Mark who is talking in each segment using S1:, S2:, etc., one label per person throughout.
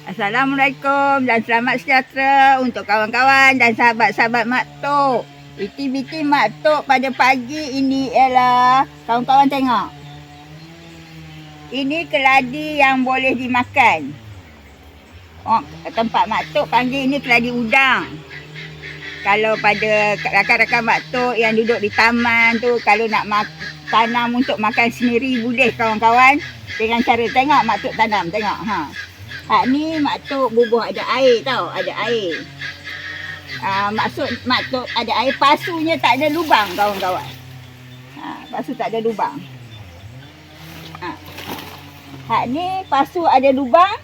S1: Assalamualaikum dan selamat sejahtera untuk kawan-kawan dan sahabat-sahabat Mak Tok. Aktiviti Mak Tok pada pagi ini ialah, kawan-kawan tengok. Ini keladi yang boleh dimakan. Oh, tempat Mak Tok panggil ini keladi udang. Kalau pada rakan-rakan Mak Tok yang duduk di taman tu, kalau nak tanam untuk makan sendiri boleh kawan-kawan. Dengan cara tengok Mak Tok tanam, tengok ha. Hak ni Mak Tok bubuh ada air tau, ada air. Maksud Mak Tok ada air, pasunya tak ada lubang kawan-kawan. Pasu tak ada lubang. Hak ni pasu ada lubang.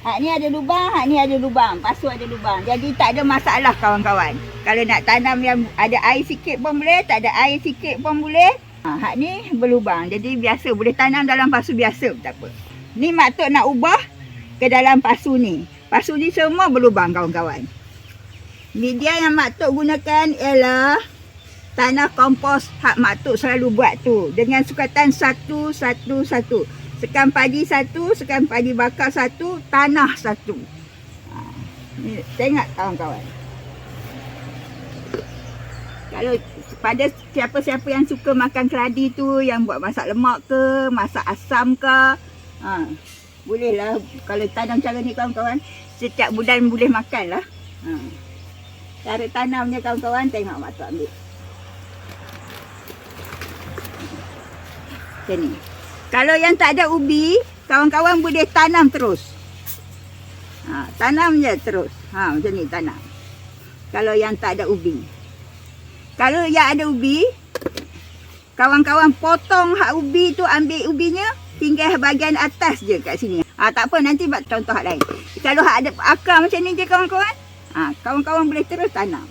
S1: Hak ni ada lubang, hak ni ada lubang. Pasu ada lubang. Jadi tak ada masalah kawan-kawan. Kalau nak tanam yang ada air sikit pun boleh, tak ada air sikit pun boleh. Hak ni berlubang. Jadi biasa boleh tanam dalam pasu biasa, tak apa. Ni Mak Tok nak ubah ke dalam pasu ni. Pasu ni semua berlubang kawan-kawan. Media yang Mak Tok gunakan ialah tanah kompos hak Mak Tok selalu buat tu. Dengan sukatan 1-1-1. Sekam padi 1, sekam padi bakar 1, tanah 1. Ni, tengok kawan-kawan. Kalau pada siapa-siapa yang suka makan keladi tu, yang buat masak lemak ke, masak asam ke, bolehlah kalau tanam cara ni kawan-kawan. Setiap bulan boleh makan lah. Cara tanamnya kawan-kawan, tengok Mak Tok ambil. Macam ni. Kalau yang tak ada ubi, kawan-kawan boleh tanam terus. Tanam je terus. Macam ni tanam. Kalau yang tak ada ubi. Kalau yang ada ubi, kawan-kawan potong hak ubi tu, ambil ubinya, tinggal bahagian atas je kat sini. Tak apa, nanti buat contoh hak lain. Kalau hak ada akar macam ni je kawan-kawan, kawan-kawan boleh terus tanam.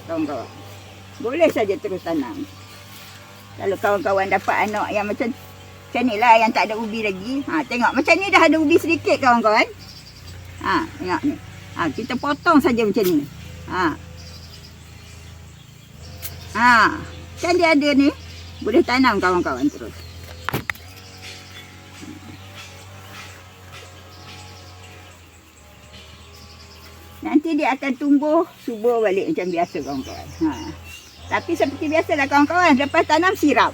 S1: Kawan-kawan boleh saja terus tanam. Kalau kawan-kawan dapat anak yang macam ni lah, yang tak ada ubi lagi, tengok macam ni dah ada ubi sedikit kawan-kawan. Tengok ni. Kita potong saja macam ni. Kan dia ada ni, boleh tanam kawan-kawan terus. Nanti dia akan tumbuh subur balik macam biasa kawan-kawan. Tapi seperti biasalah kawan-kawan, lepas tanam siram.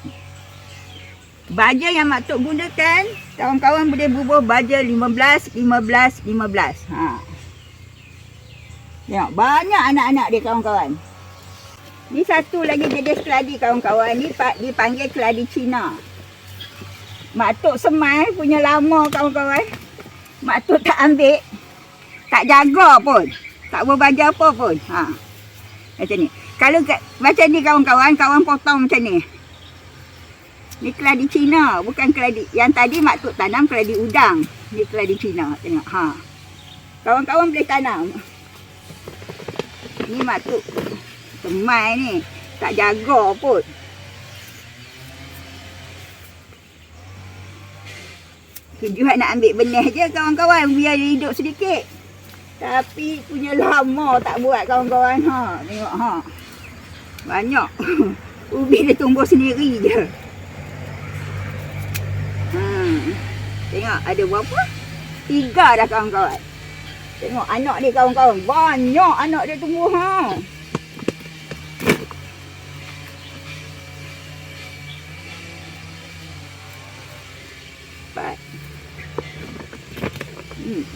S1: Baja yang Mak Tok gunakan, kawan-kawan boleh bubuh baja 15, 15, 15. Tengok, banyak anak-anak dia kawan-kawan. Ni satu lagi jenis keladi kawan-kawan. Ni dipanggil keladi Cina. Mak Tok semai punya lama kawan-kawan. Mak Tok tak ambil, tak jaga pun, tak berbaja apa pun. Macam ni. Kalau macam ni kawan-kawan, kawan potong macam ni. Ni keladi Cina, bukan keladi. Yang tadi Mak Tok tanam keladi udang. Ni keladi Cina, tengok. Kawan-kawan boleh tanam. Ni Mak Tok semai ni, tak jaga pun. Tujuan nak ambil benih je kawan-kawan, biar dia hidup sedikit. Tapi punya lama tak buat kawan-kawan. Tengok banyak. Ubi dia tumbuh sendiri je. Tengok ada berapa? 3 dah kawan-kawan. Tengok anak dia kawan-kawan. Banyak anak dia tumbuh. 4.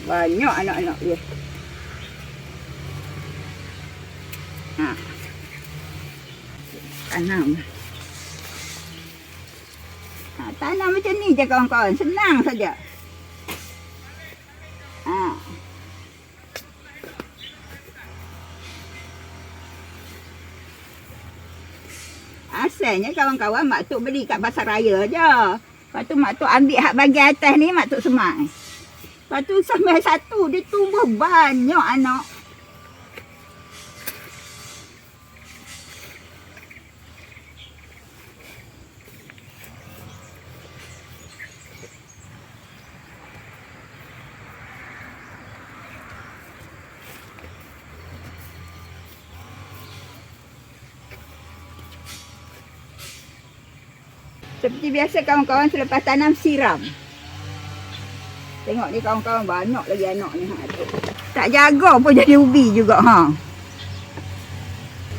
S1: Banyak anak-anak dia. Tanam. Tanam macam ni je kawan-kawan. Senang saja. Asalnya kawan-kawan Mak Tok beli kat pasar raya je. Lepas tu Mak Tok ambil hak bahagian atas ni, Mak Tok semai. Lepas tu sampai satu, dia tumbuh banyak anak. Seperti biasa kawan-kawan, selepas tanam siram. Tengok ni kawan-kawan, banyak lagi anak ni. Tak jaga pun jadi ubi juga.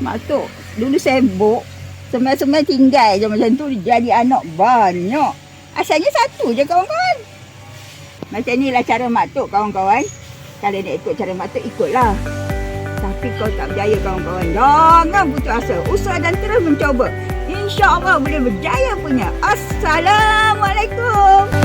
S1: Maksud, dulu sibuk. Semai-semai tinggal je macam tu, jadi anak banyak. Asalnya satu je kawan-kawan. Macam inilah cara Mak Tok kawan-kawan. Kalau nak ikut cara Mak Tok, ikutlah. Tapi kau tak berjaya kawan-kawan, jangan putus asa. Usaha dan terus mencuba. InsyaAllah boleh berjaya punya. Assalamualaikum.